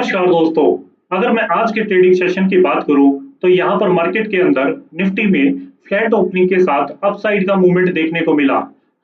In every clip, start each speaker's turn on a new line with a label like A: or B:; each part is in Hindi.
A: नमस्कार दोस्तों। अगर मैं आज के ट्रेडिंग सेशन की बात करूं तो यहाँ पर मार्केट के अंदर निफ्टी में फ्लैट ओपनिंग के साथ अपसाइड का मूवमेंट देखने को मिला।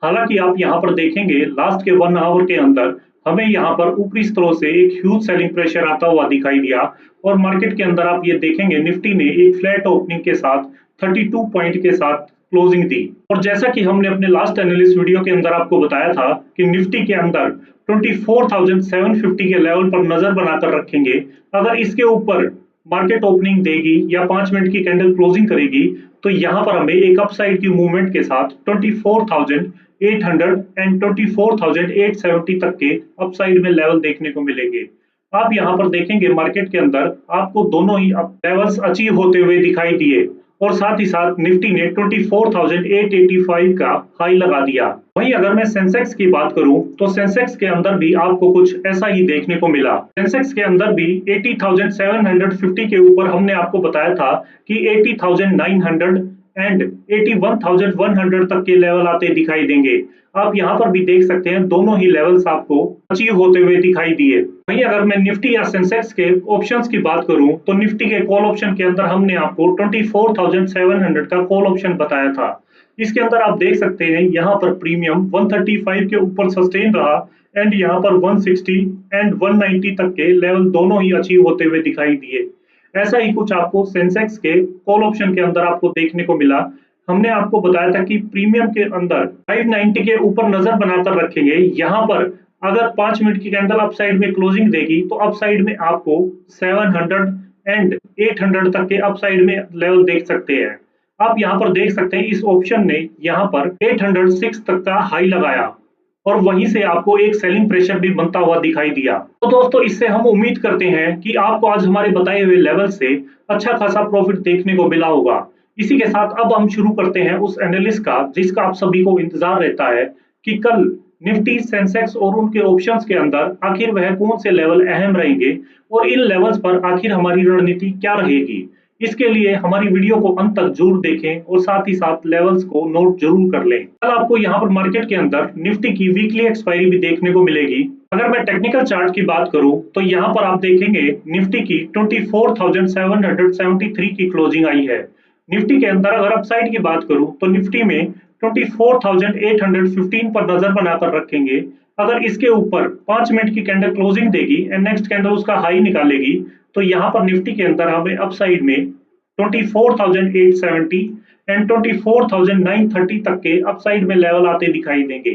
A: हालांकि आप यहाँ पर देखेंगे लास्ट के 1 आवर के अंदर हमें यहाँ पर ऊपरी स्तरों से एक ह्यूज सेलिंग प्रेशर आता हुआ दिखाई दिया और मार्केट के अंदर आप ये देखेंगे निफ्टी ने एक फ्लैट ओपनिंग के साथ 32 पॉइंट के साथ क्लोजिंग दी। और जैसा कि हमने अपने लास्ट एनालिस्ट वीडियो के अंदर आपको बताया था कि निफ्टी के अंदर 24,750 के लेवल पर नजर बनाकर रखेंगे। अगर इसके ऊपर मार्केट ओपनिंग देगी या 5 मिनट की कैंडल क्लोजिंग करेगी तो यहाँ पर हमें एक अपसाइड की मूवमेंट के साथ 24,800 एंड 24,870 तक के अपसाइड में लेवल देखने को मिलेंगे। आप यहाँ पर देखेंगे मार्केट के अंदर आपको दोनों ही लेवल्स अचीव होते हुए दिखाई दिए और साथ ही साथ निफ्टी ने 24,885 का हाई लगा दिया। वहीं अगर मैं सेंसेक्स की बात करूं तो सेंसेक्स के अंदर भी आपको कुछ ऐसा ही देखने को मिला। सेंसेक्स के अंदर भी 80,750 के ऊपर हमने आपको बताया था कि 80,900 एंड 81,100 तक के लेवल आते दिखाई देंगे। आप यहाँ पर भी देख सकते हैं दोनों ही लेवल्स आपको अचीव होते हुए दिखाई दिए। वहीं अगर मैं निफ्टी या सेंसेक्स के ऑप्शंस की बात करूं तो निफ्टी के कॉल ऑप्शन के अंदर हमने आपको 24,700 का कॉल ऑप्शन बताया था। इसके अंदर आप देख सकते हैं यहाँ पर प्रीमियम 135 के ऊपर सस्टेन रहा एंड यहाँ पर 160 एंड 190 तक के लेवल दोनों ही अचीव होते हुए दिखाई दिए। ऐसा ही कुछ आपको सेंसेक्स के कॉल ऑप्शन के अंदर आपको देखने को मिला। हमने आपको बताया था कि प्रीमियम के अंदर 590 के ऊपर नजर बनाकर रखेंगे। यहाँ पर अगर 5 मिनट की कैंडल अपसाइड में क्लोजिंग देगी तो अपसाइड में आपको 700 एंड 800 तक के अपसाइड में लेवल देख सकते हैं। आप यहाँ पर देख सकते हैं इस ऑप्शन ने यहाँ पर 806 तक का हाई लगाया और वहीं से आपको एक सेलिंग प्रेशर भी बनता हुआ दिखाई दिया। तो दोस्तों इससे हम उम्मीद करते हैं कि आपको आज हमारे बताए हुए लेवल से अच्छा खासा प्रॉफिट देखने को मिला होगा। इसी के साथ अब हम शुरू करते हैं उस एनालिस्ट का जिसका आप सभी को इंतजार रहता है कि कल निफ्टी सेंसेक्स और उनके ऑप्शंस के अंदर आखिर वह कौन से लेवल अहम रहेंगे और इन लेवल्स पर आखिर हमारी रणनीति क्या रहेगी। इसके लिए हमारी वीडियो को अंत तक जरूर देखें और साथ ही साथ लेवल्स को नोट जरूर कर लें। कल आपको यहाँ पर मार्केट के अंदर निफ्टी की वीकली एक्सपायरी भी देखने को मिलेगी। अगर मैं टेक्निकल चार्ट की बात करूं तो यहाँ पर आप देखेंगे निफ्टी की 24,773 की क्लोजिंग आई है। निफ्टी के अंदर अगर अपसाइड की बात करूं तो निफ्टी में 24,815 पर नजर बनाकर रखेंगे। अगर इसके ऊपर 5 मिनट की कैंडल क्लोजिंग देगी एंड नेक्स्ट कैंडल उसका हाई निकालेगी तो यहाँ पर निफ्टी के अंदर हमें अपसाइड में 24,870 एंड 24,930 तक के अपसाइड में लेवल आते दिखाई देंगे।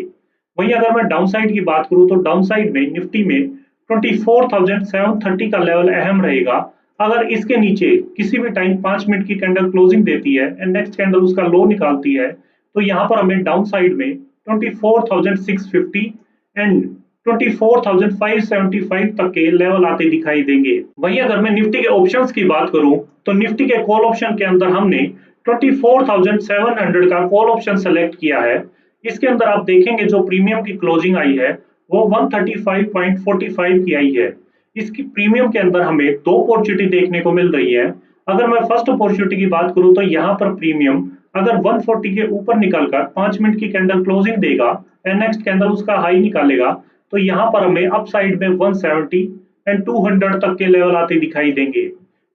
A: वहीं अगर मैं डाउन साइड की बात करूं तो डाउन साइड में निफ्टी में 24,730 का लेवल अहम रहेगा। अगर इसके नीचे किसी भी टाइम 5 मिनट की कैंडल क्लोजिंग देती है एंड नेक्स्ट कैंडल उसका लो निकालती है तो यहाँ पर हमें डाउन साइड में 24,650 एंड 24,575 तक के लेवल आते दिखाई देंगे। वहीं अगर मैं निफ्टी के ऑप्शंस की बात करूं तो निफ्टी के कॉल ऑप्शन के अंदर हमने 24,700 का कॉल ऑप्शन सेलेक्ट किया है। इसके अंदर आप देखेंगे जो प्रीमियम की क्लोजिंग आई है वो 135.45 की आई है। इसकी प्रीमियम के अंदर हमें दो अपॉर्चुनिटी देखने को मिल रही है। अगर मैं फर्स्ट अपॉर्चुनिटी की बात करूं तो यहाँ पर प्रीमियम अगर 140 के ऊपर निकलकर 5 मिनट की कैंडल क्लोजिंग देगा एंड नेक्स्ट कैंडल उसका हाई निकालेगा तो यहाँ पर हमें अपसाइड में 170 एंड 200 तक के लेवल आते दिखाई देंगे।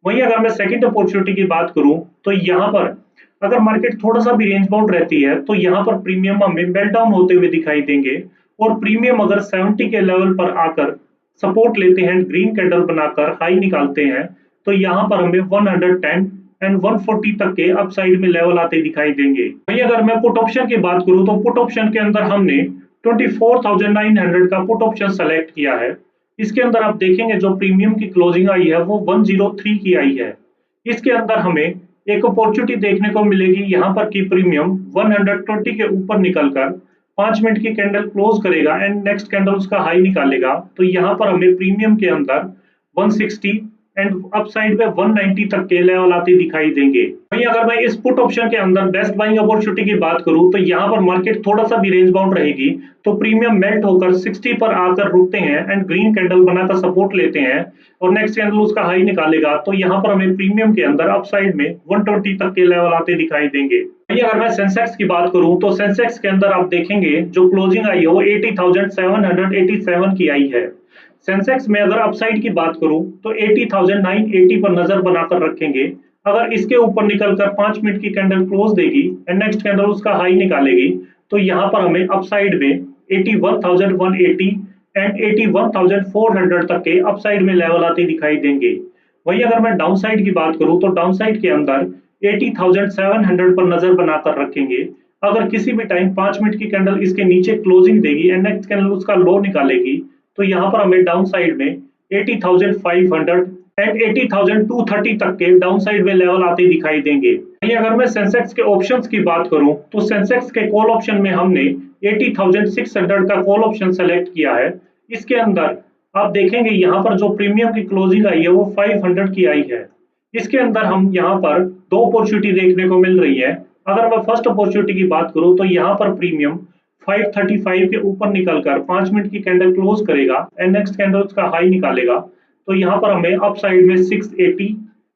A: वहीं अगर मैं सेकंड अपॉर्चुनिटी की बात करूं तो यहाँ पर अगर मार्केट थोड़ा सा भी रेंज बाउंड रहती है तो यहाँ पर प्रीमियम हमें मेल्ट डाउन होते हुए दिखाई देंगे और प्रीमियम अगर 70 के लेवल पर आकर सपोर्ट लेते हैं, ग्रीन कैंडल बनाकर हाई निकालते हैं तो यहाँ पर हमें 110 एंड 140 तक के अपसाइड में लेवल आते दिखाई देंगे। वहीं अगर मैं पुट ऑप्शन की बात करूं तो पुट ऑप्शन के अंदर हमने 24,900 का पुट ऑप्शन सेलेक्ट किया है। इसके अंदर आप देखेंगे जो प्रीमियम की क्लोजिंग आई है वो 103 की आई है। इसके अंदर हमें एक अपॉर्चुनिटी देखने को मिलेगी यहाँ पर की प्रीमियम 120 के ऊपर निकलकर 5 मिनट की कैंडल क्लोज करेगा एंड नेक्स्ट कैंडल उसका हाई निकालेगा तो यहाँ पर हमें प्रीमियम के अंदर 160 एंड अपसाइड में 190 तक के लेवल आते दिखाई देंगे। वहीं अगर मैं इस पुट ऑप्शन के अंदर बेस्ट बाइंग अपॉर्चुनिटी की बात करूं तो यहाँ पर मार्केट थोड़ा सा भी रेंज बाउंड रहेगी तो प्रीमियम मेल्ट होकर 60 पर आकर रुकते हैं एंड ग्रीन कैंडल बनाकर सपोर्ट लेते हैं और नेक्स्ट कैंडल उसका हाई निकालेगा तो यहाँ पर हमें प्रीमियम के अंदर अपसाइड में 120 तक के लेवल आते दिखाई देंगे। वहीं अगर मैं सेंसेक्स की बात करूं तो सेंसेक्स के अंदर आप देखेंगे जो क्लोजिंग आई है वो 80,787 की आई है। सेंसेक्स में अगर अपसाइड की बात करूं तो 80,980 पर नजर बनाकर रखेंगे। अगर इसके ऊपर निकलकर 5 मिनट की कैंडल क्लोज देगी एंड नेक्स्ट कैंडल उसका हाई निकालेगी तो यहाँ पर हमें अपसाइड में 81,180 एंड 81,400 तक के अपसाइड में लेवल आते दिखाई देंगे। वहीं अगर मैं डाउन साइड की बात करूं तो डाउन साइड के अंदर 80,700 पर नजर बनाकर रखेंगे। अगर किसी भी टाइम 5 मिनट की कैंडल इसके नीचे क्लोजिंग देगी एंड नेक्स्ट कैंडल उसका लो निकालेगी तो यहाँ पर हमें डाउन साइड में 80,500 एंड 80,230 तक के डाउन साइड में लेवल आते दिखाई देंगे। वहीं अगर मैं सेंसेक्स के ऑप्शंस की बात करूं तो सेंसेक्स के कॉल ऑप्शन में हमने 80,600 का कॉल ऑप्शन सेलेक्ट किया है। इसके अंदर आप देखेंगे यहाँ पर जो प्रीमियम की क्लोजिंग आई है वो 500 की आई है। इसके अंदर हम यहाँ पर दो अपॉर्चुनिटी देखने को मिल रही है। अगर मैं फर्स्ट अपॉर्चुनिटी की बात करूं तो यहाँ पर प्रीमियम 535 के ऊपर निकलकर 5 मिनट की कैंडल क्लोज करेगा एंड नेक्स्ट कैंडल उसका हाई निकालेगा तो यहाँ पर हमें अप साइड में 680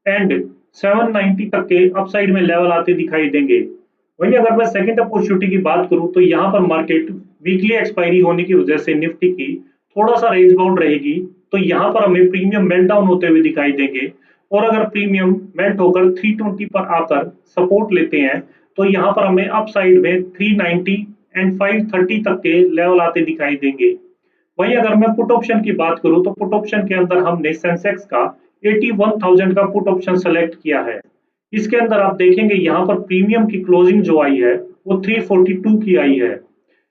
A: एंड 790 तक के अप साइड में लेवल आते दिखाई देंगे। वहीं अगर मैं सेकंड अपॉर्चुनिटी की बात करूं तो यहाँ पर मार्केट वीकली एक्सपायरी होने की वजह से निफ्टी की थोड़ा सा रेंज बाउंड रहेगी तो यहाँ पर हमें प्रीमियम मेल्ट डाउन होते हुए दिखाई देंगे। और अगर प्रीमियम मेल्ट होकर 320 पर आकर सपोर्ट लेते हैं तो यहाँ पर हमें अप साइड में 390 एंड 530 तक के लेवल आते दिखाई देंगे। वहीं अगर मैं पुट ऑप्शन की बात करूं तो पुट ऑप्शन के अंदर हमने सेंसेक्स का 81,000 का पुट ऑप्शन सेलेक्ट किया है। इसके अंदर आप देखेंगे यहाँ पर प्रीमियम की क्लोजिंग जो आई है वो 342 की आई है।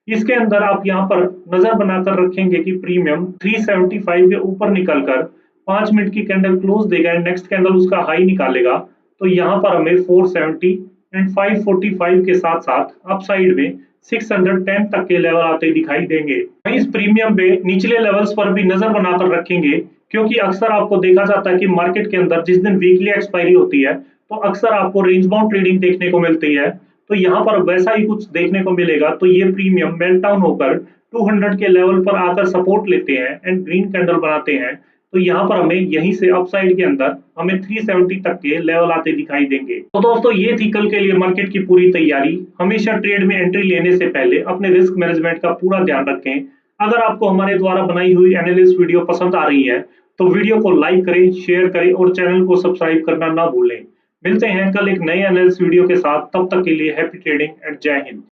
A: इसके अंदर आप यहाँ पर नजर बनाकर रखेंगे कि प्रीमियम 375 के ऊपर निकलकर 5 मिनट की कैंडल क्लोज देगा एंड नेक्स्ट कैंडल उसका हाई निकालेगा तो यहाँ पर हमें 470 एंड 545 के साथ साथ अप साइड में 610 तक के लेवल आते दिखाई देंगे। वहीं इस प्रीमियम पे निचले लेवल्स पर भी नजर बनाकर रखेंगे क्योंकि अक्सर आपको देखा जाता है कि मार्केट के अंदर जिस दिन वीकली एक्सपायरी होती है तो अक्सर आपको रेंज बाउंड ट्रेडिंग देखने को मिलती है। तो यहाँ पर वैसा ही कुछ देखने को मिलेगा तो ये प्रीमियम मेल्ट डाउन होकर 200 के लेवल पर आकर सपोर्ट लेते हैं एंड ग्रीन कैंडल बनाते हैं तो यहाँ पर हमें यहीं से अपसाइड के अंदर हमें 370 तक के लेवल आते दिखाई देंगे। तो दोस्तों ये थी कल के लिए मार्केट की पूरी तैयारी। हमेशा ट्रेड में एंट्री लेने से पहले अपने रिस्क मैनेजमेंट का पूरा ध्यान रखें। अगर आपको हमारे द्वारा बनाई हुई एनालिसिस वीडियो पसंद आ रही है तो वीडियो को लाइक करें, शेयर करें और चैनल को सब्सक्राइब करना ना भूलें। मिलते हैं कल एक नए एनालिसिस वीडियो के साथ, तब तक के लिए हैप्पी ट्रेडिंग एंड जय हिंद।